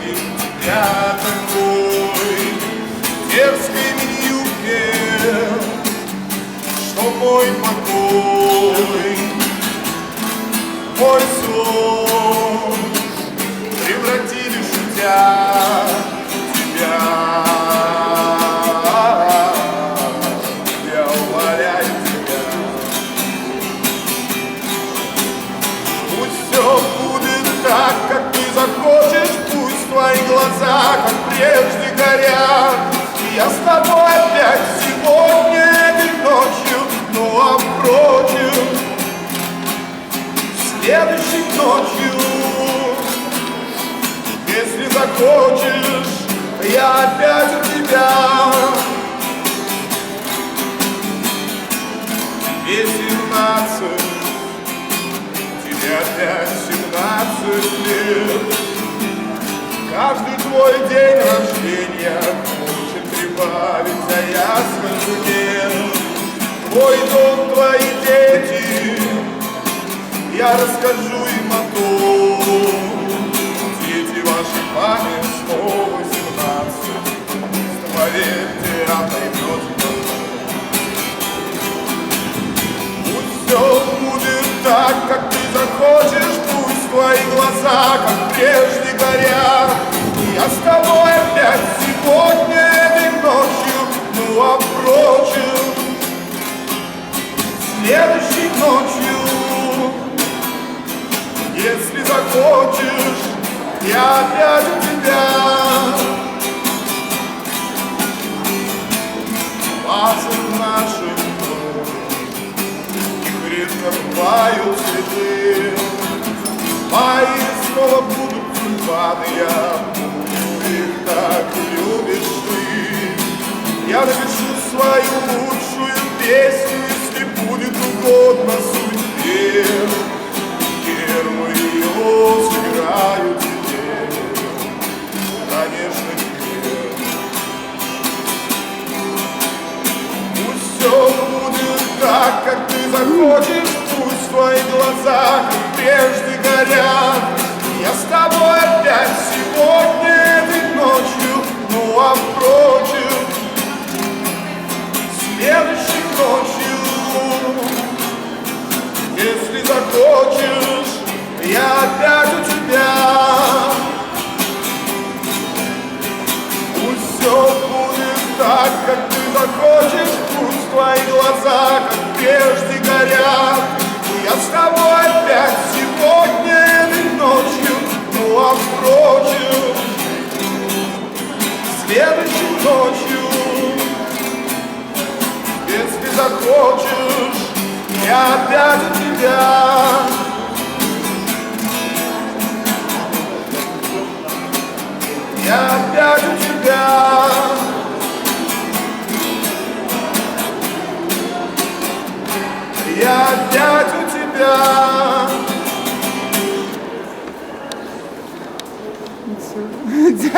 вижу тебя такой дерзкой мини-юбке, что мой покой, мой сон превратили шутя тебя. Я умоляю тебя, пусть все будет так, как ты захочешь, пусть твои глаза, как прежде, горят. И я с тобой опять сегодня этой ночью, ну а впрочем, следующей ночью, если захочешь, я опять у тебя. Тебе 17, тебе опять 17 лет. Каждый твой день рождения хочет прибавить, а я скажу нет. Твой дом, твои дети, я расскажу им о том. Дети вашей маме снова 17, поверьте, отойдет. Пусть все будет так, как ты захочешь, пусть твои глаза, как прежде, горят. И я с тобой опять сегодня этой ночью, ну а впрочем, следующей ночью, если захочешь, я опять у тебя. Пасок наших ног, их редко бывают цветы. Мои снова будут тюльпаны, я буду их так любишь ты. Я напишу свою лучшую песню, если будет угодно судьбе. Первую ее сыграю тебе, конечно, тебе. Пусть все будет так, как ты захочешь, пусть твои глаза, как прежде, горят. Я с тобой опять сегодня этой ночью, ну а впрочем, следующей ночью, если захочешь, я опять у тебя. Пусть все будет так, как ты захочешь, пусть твои глаза, как прежде, горят. И я с тобой опять сегодня этой ночью, ну а впрочем, следующей ночью, если захочешь, я опять у тебя. Я опять у тебя. Я опять у тебя.